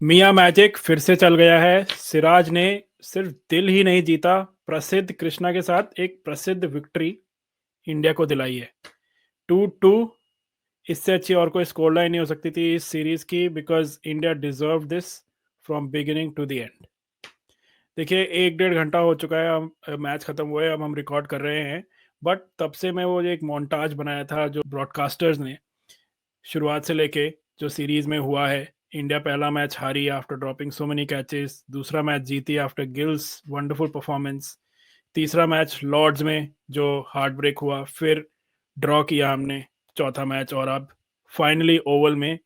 मियां magic फिर से चल गया है। सिराज ने सिर्फ दिल ही नहीं जीता, प्रसिद्ध कृष्णा के साथ एक प्रसिद्ध विक्ट्री इंडिया को दिलाई है। 2-2। इससे अच्छी और कोई स्कोर लाइन नहीं हो सकती थी इस सीरीज की, because India deserve this from beginning to the end. देखिए, 1-1.5 घंटा हो चुका है, हम मैच खत्म हुए, अब हम रिकॉर्ड कर रहे हैं। बट तब से मैं वो एक मोन्टाज बनाया था जो ब्रॉडकास्टर्स ने शुरुआत से लेके जो सीरीज में हुआ है। इंडिया पहला मैच हारी after dropping so many catches, दूसरा मैच जीती आफ्टर गिल्स वंडरफुल परफॉर्मेंस, तीसरा मैच लॉर्ड्स में जो हार्ट ब्रेक हुआ, फिर ड्रॉ किया हमने चौथा मैच, और अब फाइनली ओवल में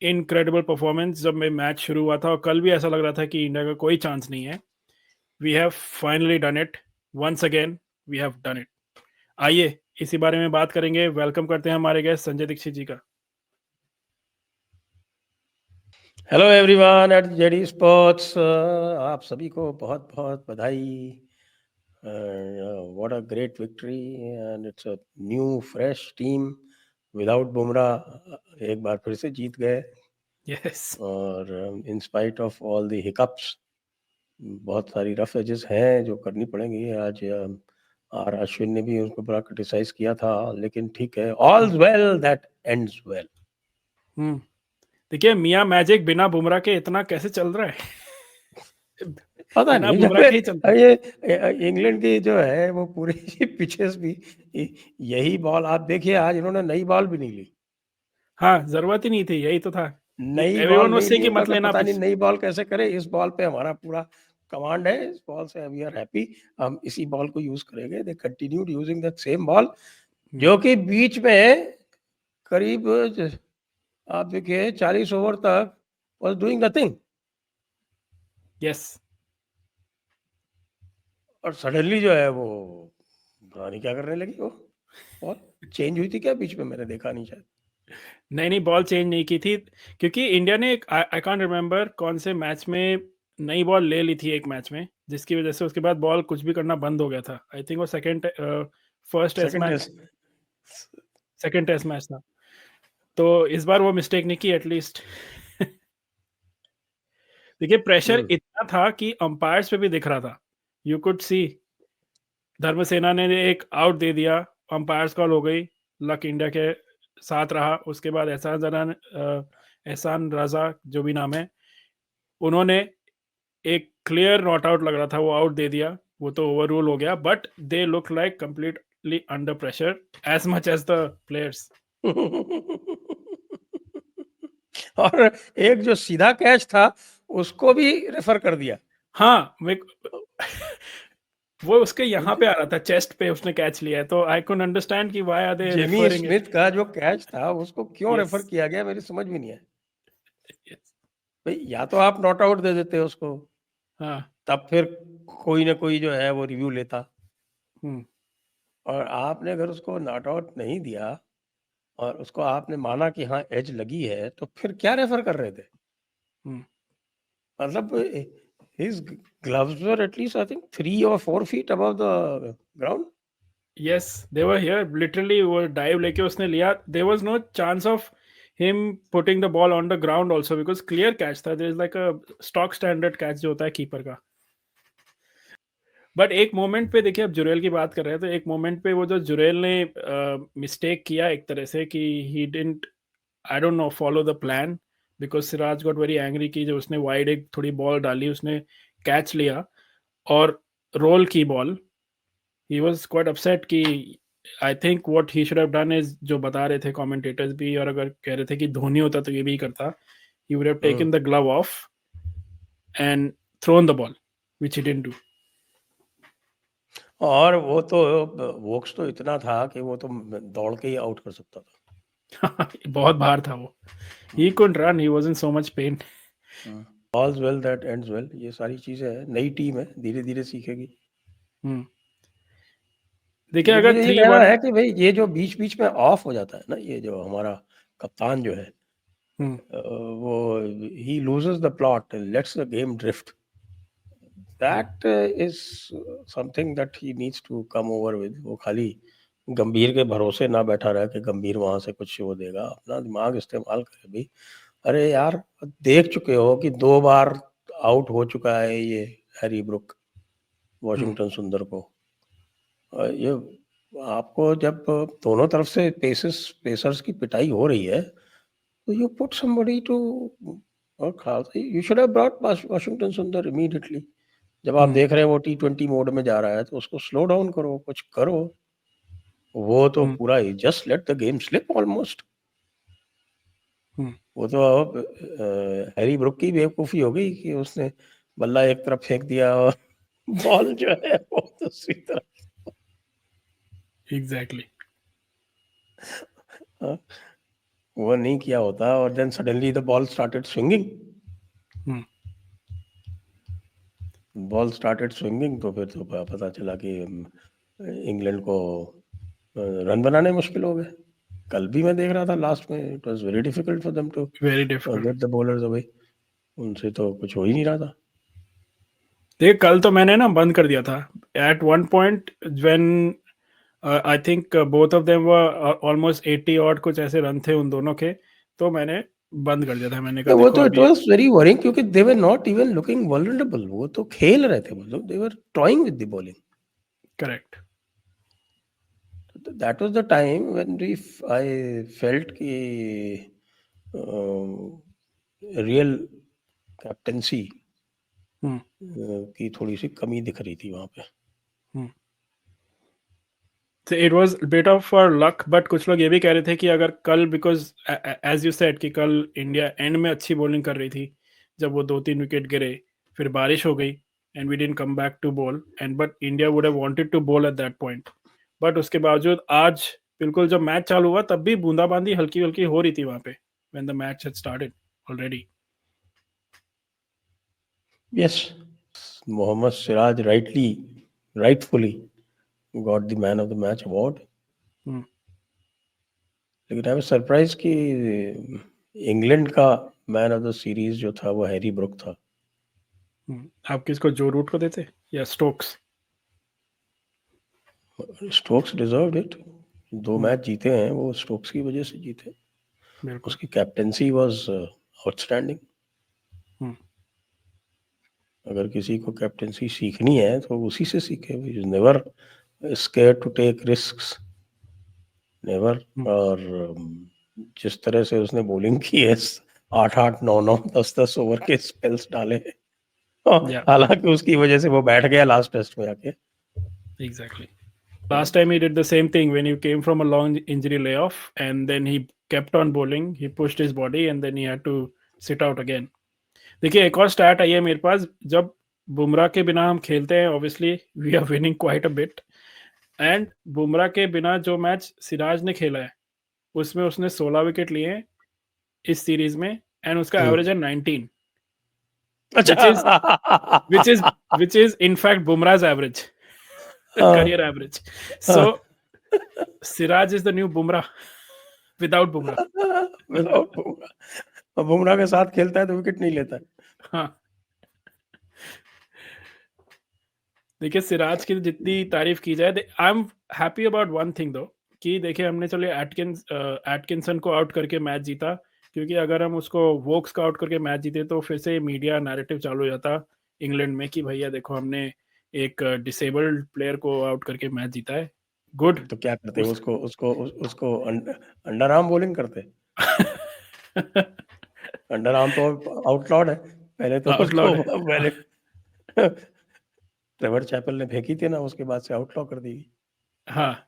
इनक्रेडिबल परफॉर्मेंस। जब मैं मैच शुरू हुआ था और कल भी ऐसा लग रहा था कि इंडिया का कोई चांस नहीं है, we have finally done it, once again we have done it. आइए इसी बारे में बात करेंगे। वेलकम करते हैं हमारे गेस्ट संजय दीक्षित जी का। Hello everyone eight JD sports, आप सभी को बहुत बहुत बधाई। What a great victory and it's a new fresh team without Bumrah एक बार फिर से जीत गए। यस। और in spite of all the hiccups, बहुत सारी रफ एजेस हैं जो करनी पड़ेंगी। आज आर अश्विन ने भी उनको बड़ा क्रिटिसाइज किया था, लेकिन ठीक है, ऑल्स वेल दैट एंड्स वेल। देखिए, मियां मैजिक बिना बुमराह के इतना कैसे चल रहा है। पता बिना नहीं, जब बुमराह के ही चलता है। ये इंग्लैंड की जो है वो पूरी पिचेस भी यही बॉल, आप देखिए आज इन्होंने नई बॉल भी नहीं ली। हाँ, जरूरत ही नहीं थी, यही तो था। नई बॉल एवरीवन वाज नहीं सेइंग ली, कि मत मतलब लेना पता नहीं पिच। नई बॉल कैसे करे। इस बॉल पे हमारा पूरा कमांड है, इस बॉल से वी आर हैप्पी, हम इसी बॉल को यूज करेंगे। They continued using that same ball, जो कि बीच में करीब आप देखिए 40 ओवर तक वाज डूइंग नथिंग, यस। और सडनली जो है वो पता नहीं क्या करने लगी। वो बॉल चेंज हुई थी क्या बीच में, मैंने देखा नहीं शायद। नहीं नहीं, बॉल चेंज नहीं की थी, क्योंकि इंडिया ने आई कांट रिमेम्बर कौन से मैच में नई बॉल ले ली थी एक मैच में, जिसकी वजह से उसके बाद बॉल कुछ भी करना बंद हो गया था। आई थिंक वो first test second match, test. Second test match था। तो इस बार वो मिस्टेक नहीं की एटलीस्ट। देखिए, प्रेशर इतना था कि अंपायर्स पे भी दिख रहा था। यू कुड सी धर्मसेना ने एक आउट दे दिया, अंपायर्स कॉल हो गई, लक इंडिया के साथ रहा। उसके बाद एहसान रजा जो भी नाम है, उन्होंने एक क्लियर नॉट आउट लग रहा था, वो आउट दे दिया, वो तो ओवर रूल हो गया। But they look like completely under pressure as much as the players. और एक जो सीधा कैच था उसको भी रेफर कर दिया। हाँ, वो उसके यहाँ पे आ रहा था, चेस्ट पे उसने कैच लिया है, तो आई कुड अंडरस्टैंड कि why are they Jamie referring it. Smith का जो कैच था उसको क्यों यस। रेफर किया गया, मेरी समझ में नहीं है। भाई या तो आप नॉट आउट दे देते उसको, हाँ। तब फिर कोई ना कोई जो है वो रिव्यू लेता। हम्म। और आपने अगर उसको नॉट आउट नहीं दिया और उसको आपने माना कि हाँ एज लगी है, तो फिर क्या रेफर कर रहे थे। हम्म। मतलब his gloves were at least I think 3 or 4 feet above the ground. Yes, they were here literally, वो डाइव लेके उसने लिया। There was no chance of him putting the ball on the ground also, because clear catch था। There is like a stock standard catch जो होता है keeper का। But एक मोमेंट पे देखिए, अब जुरेल की बात कर रहे हैं, तो एक मोमेंट पे वो जो जुरेल ने मिस्टेक किया एक तरह से, कि he didn't, I don't know, follow the plan, because Siraj got very angry कि जो उसने वाइड एक थोड़ी बॉल डाली, उसने कैच लिया और रोल की ball. He was quite upset कि I think what he should have done is, जो बता रहे थे कमेंटेटर्स भी, और अगर कह रहे थे कि धोनी होता तो ये भी करता, he would have taken the glove off and thrown the ball, which he didn't do. और वो तो वोक्स तो इतना था कि वो तो दौड़ के ही आउट कर सकता था। बहुत बाहर था वो। He couldn't run, he was in so much pain. All's well that ends well, ये सारी चीजें हैं, नई टीम है, धीरे धीरे सीखेगी। देखिए, लेकिन अगर मुझे ये थ्री कहना वन है कि भाई ये जो बीच बीच में ऑफ हो जाता है ना, ये जो हमारा कप्तान जो है, वो he loses the plot, lets the game drift. That is something that he needs to come over with. वो खाली गंभीर के भरोसे ना बैठा रहे कि गंभीर वहां से कुछ वो देगा, अपना दिमाग इस्तेमाल करे भाई। अरे यार देख चुके हो कि 2 बार आउट हो चुका है ये हैरी ब्रुक वॉशिंगटन सुंदर को। ये आपको जब दोनों तरफ से पेसर्स की पिटाई हो रही है तो you put somebody to you should have brought Washington Sundar immediately. जब आप देख रहे हैं वो T20 मोड में जा रहा है तो उसको स्लो डाउन करो, कुछ करो। वो तो पूरा ही just let the game slip almost. वो तो अब हैरी ब्रुक की बेवकूफी हो गई कि उसने बल्ला एक तरफ फेंक दिया और बॉल जो है वो दूसरी तरफ। एग्जैक्टली वो नहीं किया होता और then suddenly the ball started swinging. Ball started swinging तो फिर तो पता चला कि इंग्लैंड को रन बनाने मुश्किल हो गए। कल भी मैं देख रहा था लास्ट में it was very difficult for them to very difficult get the bowlers away. उनसे तो कुछ हो ही नहीं रहा था। देख कल तो मैंने ना बंद कर दिया था at one point when I think both of them were almost 80 odd कुछ ऐसे रन थे उन दोनों के, तो मैंने बंद कर दिया था। मैंने कहा वो देखो तो इट अभी वाज वेरी वरिंग क्योंकि they were not even looking vulnerable. वो तो खेल रहे थे, वो लोग they were toying with the bowling. Correct that was the time when I felt कि रियल कैप्टेंसी की थोड़ी सी कमी दिख रही थी वहां पे। It was bit of for luck, but कुछ लोग ये भी कह रहे थे कि अगर कल, बिकॉज एज यू सेड कि कल इंडिया एंड में अच्छी बॉलिंग कर रही थी, जब वो 2-3 विकेट गिरे फिर बारिश हो गई and we didn't come back to bowl and but India would have wanted to bowl at that point. बट उसके बावजूद आज बिल्कुल जब मैच चालू हुआ तब भी बूंदाबांदी हल्की हल्की हो रही थी वहां पे when the match had started already. Yes, Mohammed Siraj rightfully got the man of the match award. लेकिन आई वाज सरप्राइज कि इंग्लैंड का मैन ऑफ द सीरीज जो था वो हैरी ब्रुक था। आप किसको, जो रूट को देते या Stokes? Stokes deserved it. 2 match जीते हैं वो स्टोक्स की वजह से जीते। उसकी कैप्टेंसी वाज आउटस्टैंडिंग। अगर किसी को कैप्टेंसी सीखनी है तो उसी से सीखे। Never scared to take risks, never. और जिस तरह से उसने बॉलिंग की है, 8-8, 9-9, 10-10 ओवर के स्पेल्स डाले। हालांकि उसकी वजह से वो बैठ गया लास्ट टेस्ट में आके। Exactly. Last time he did the same thing when he came from a long injury layoff and then he kept on bowling. He pushed his body and then he had to sit out again. देखिए एक और stat आई है मेरे पास, जब बुमराह के बिना हम खेलते हैं obviously we are winning quite a bit, and Bumrah के बिना जो मैच सिराज ने खेला है उसमें उसने 16 विकेट लिए हैं इस सीरीज में एंड उसका एवरेज है 19, which is in fact Bumrah's average, career average. So Siraj is the new Bumrah without Bumrah. Without Bumrah. Bumrah के साथ खेलता है तो विकेट नहीं लेता। हाँ देखिए सिराज की जितनी तारीफ की जाए, I am happy about one thing दो, कि देखिए हमने चलो एटकिंसन को आउट करके मैच जीता, क्योंकि अगर हम उसको वोक्स का आउट करके मैच जीते तो फिर से मीडिया नैरेटिव चालू हो जाता इंग्लैंड में कि भैया देखो हमने एक डिसेबल्ड प्लेयर को आउट करके मैच जीता है। गुड। तो क्या करते उसको अंडर आर्म बॉलिंग करते। अंडर आर्म तो आउटलॉड है। पहले तो उसको पहले ट्रेवर चैपल ने फेंकी थी ना, उसके बाद से आउटलॉ कर दी। हाँ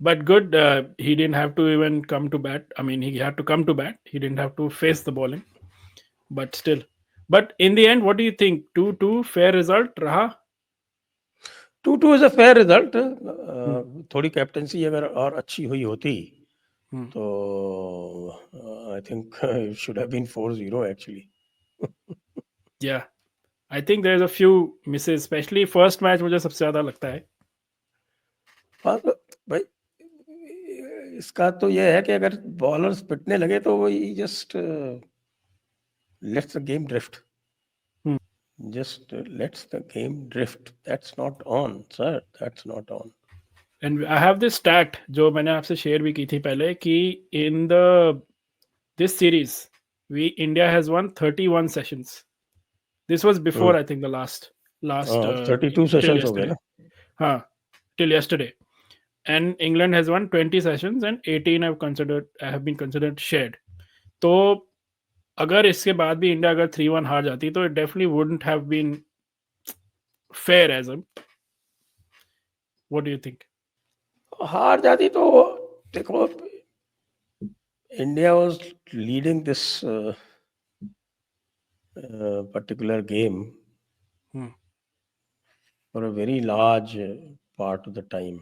but good, he didn't have to even come to bat. I mean, he had to come to bat. He didn't have to face the bowling. But still, but in the end, what do you think? 2-2 fair result raha? 2-2 is a fair result. थोड़ी captaincy अगर और अच्छी हुई होती तो I think it should have been 4-0 actually. Yeah, I think there's a few misses, especially first match मुझे सबसे ज्यादा लगता है। भाई इसका तो ये है कि अगर बॉलर्स पिटने लगे तो वो just let's the game drift. Just lets the game drift. That's not on, sir. That's not on. And I have this stat जो मैंने आपसे शेयर भी की थी पहले कि in this series India has won 31 sessions. This was before, I think, the last 32 till sessions हो गए yesterday. ना. Till yesterday. And England has won 20 sessions and 18 have been considered shared. तो अगर इसके बाद भी इंडिया अगर 3-1 हार जाती तो it definitely wouldn't have been fair as a. What do you think? हार जाती तो देखो, India was leading this particular game for a very large part of the time.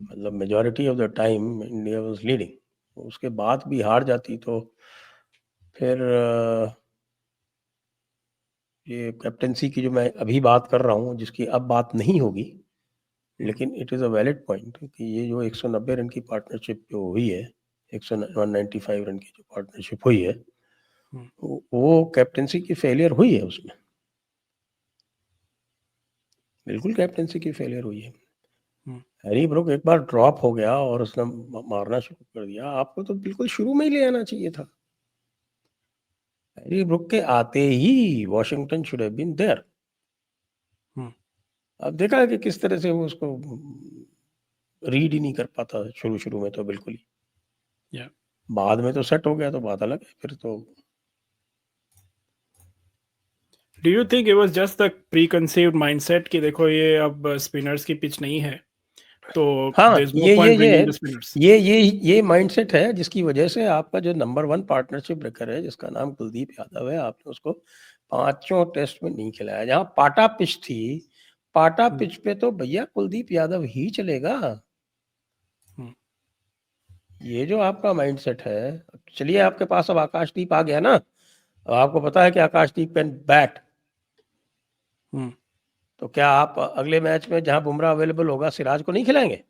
मतलब majority of the time India was leading. उसके बाद भी हार जाती तो फिर ये कैप्टेंसी की जो मैं अभी बात कर रहा हूँ, जिसकी अब बात नहीं होगी, लेकिन it is a valid point कि ये जो 190 रन की पार्टनरशिप जो हुई है, 195 रन की जो पार्टनरशिप हुई है, वो कैप्टेंसी की फेलियर हुई है. उसमें बिल्कुल कैप्टेंसी की फेलियर हुई है. हैरी ब्रुक एक बार ड्रॉप हो गया और उसने मारना शुरू कर दिया. आपको तो बिल्कुल शुरू में ही ले आना चाहिए था. हैरी ब्रुक के आते ही Washington should have been there. अब देखा है कि किस तरह से वो उसको रीड ही नहीं कर पाता शुरू में तो बिल्कुल ही. बाद में तो सेट हो गया तो बात अलग है फिर तो. Do you think it was just the preconceived mindset कि देखो ये अब स्पिनर्स की पिच नहीं है तो there's no point bringing the spinners? ये माइंडसेट है जिसकी वजह से आपका जो नंबर 1 पार्टनरशिप ब्रेकर है, जिसका नाम कुलदीप यादव है, आपने उसको 5 टेस्ट में नहीं खिलाया. जहां पाटा पिच थी, पाटा पिच पे तो भैया कुलदीप यादव ही चलेगा. ये जो आपका माइंडसेट है, चलिए आपके पास अब आकाशदीप आ गया ना, अब आपको पता है कि आकाशदीप कैन बैट. तो क्या आप अगले मैच में जहां बुमराह अवेलेबल होगा सिराज को नहीं खिलाएंगे?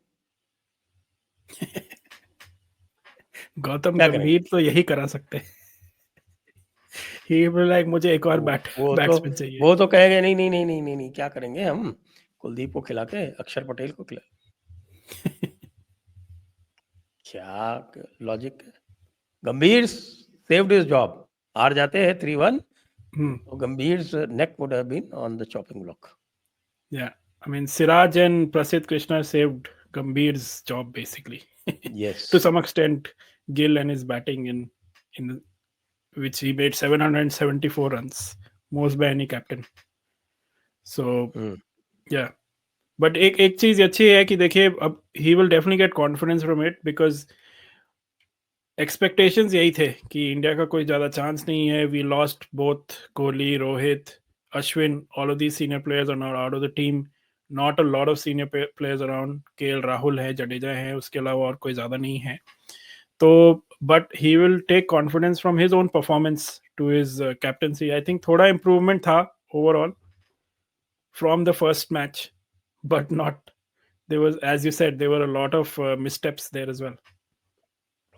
गौतम गंभीर तो यही करा सकते हैं. He will like मुझे एक और बैट्समैन चाहिए. वो तो कहेंगे नहीं नहीं नहीं नहीं नहीं नहीं, क्या करेंगे हम, कुलदीप को खिला के अक्षर पटेल को खिला. क्या लॉजिक है. गंभीर सेव्ड हिज जॉब. हार जाते हैं 3-1 तो गंभीर's neck would have been on the chopping block. Yeah, I mean Siraj and Prasidh Krishna saved Gambhir's job basically. Yes. To some extent, Gill and his batting in which he made 774 runs, most by any captain. So yeah, but एक चीज अच्छी है कि देखिए अब he will definitely get confidence from it because expectations यही थे कि इंडिया का कोई ज़्यादा चांस नहीं है. We lost both Kohli, Rohit, Ashwin, all of these senior players are not out of the team. Not a lot of senior players around. KL Rahul है, जडेजा है, उसके अलावा और कोई ज़्यादा नहीं है. तो but he will take confidence from his own performance to his captaincy. I think थोड़ा इम्प्रूवमेंट था overall from the first match, but not. There was, as you said, there were a lot of missteps there as well.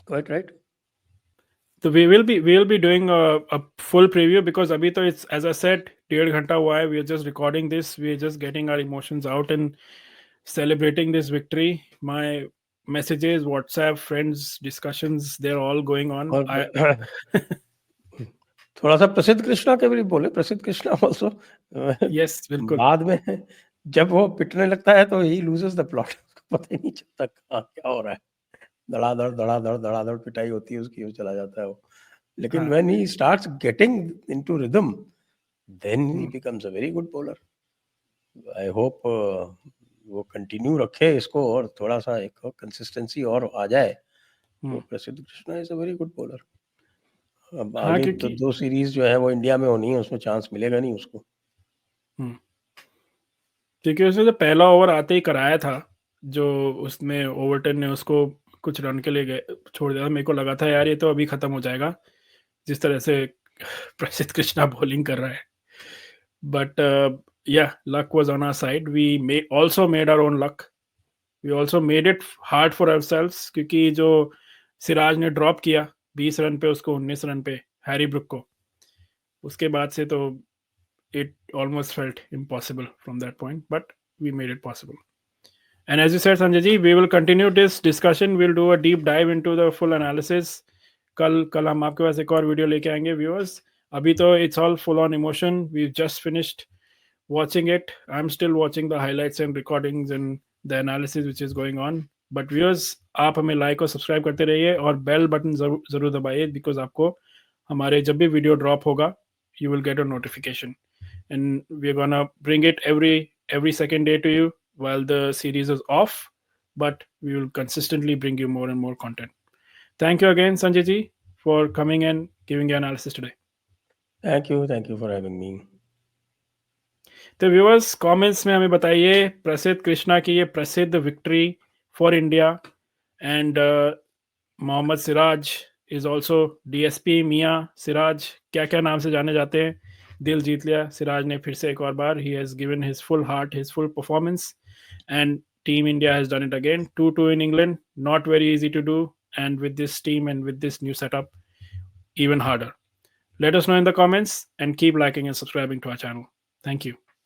Quite right. So we will be doing a full preview because abhi to it's, as I said, 1.5 घंटा हुआ है. We are just recording this. We are just getting our emotions out and celebrating this victory. My messages, WhatsApp, friends, discussions, they're all going on. थोड़ा सा प्रसिद्ध कृष्णा के भी बोले. प्रसिद्ध कृष्णा also yes, बिल्कुल. बाद में जब वो पिटने लगता है तो he loses the plot. पता ही नहीं चलता क्या हो रहा है. धड़ाधड़ पिटाई होती है उसकी, वो चला जाता है वो. लेकिन when he starts getting into rhythm, then he becomes a very good bowler. I hope वो कंटिन्यू रखे इसको और थोड़ा सा एक कंसिस्टेंसी और आ जाए तो प्रसिद्ध Krishna is a very good bowler. अब आगे तो 2 सीरीज जो है वो इंडिया में होनी है, उसमें चांस मिलेगा नहीं उसको. क्योंकि उसने तो पहला ओवर आते ही कराया था, जो उसमें ओवरटन ने उसको कुछ रन के लिए छोड़ दिया. मेरे को लगा था यार ये तो अभी खत्म हो जाएगा जिस तरह से प्रसिद्ध कृष्णा बॉलिंग कर रहा है. But yeah, luck was on our side. We also made our own luck. We also made it hard for ourselves क्योंकि जो सिराज ने ड्रॉप किया 20 रन पे, उसको 19 रन पे हैरी ब्रुक को, उसके बाद से तो it almost felt impossible from that point, but we made it possible. And as you said, Sanjay ji, we will continue this discussion. We'll do a deep dive into the full analysis कल हम आपके पास एक और video लेके आएंगे viewers. अभी तो it's all full on emotion. We just finished watching it. I'm still watching the highlights and recordings and the analysis which is going on. But viewers, आप हमें लाइक और सब्सक्राइब करते रहिए और बेल बटन जरूर दबाइए, बिकॉज आपको हमारे जब भी वीडियो ड्रॉप होगा you will get a notification, and we're gonna bring it every second day to you while the series is off, but we will consistently bring you more and more content. Thank you again, Sanjay ji, for coming and giving your analysis today. Thank you for having me. तो viewers comments में हमें बताइए प्रसिद्ध कृष्णा की ये Prasidh victory for India, and Mohammed Siraj is also DSP. मियां सिराज क्या क्या नाम से जाने जाते हैं, दिल जीत लिया सिराज ने फिर से एक और बार. He has given his full heart, his full performance, and team India has done it again. 2-2 in England, not very easy to do, and with this team and with this new setup, even harder. Let us know in the comments and keep liking and subscribing to our channel. Thank you.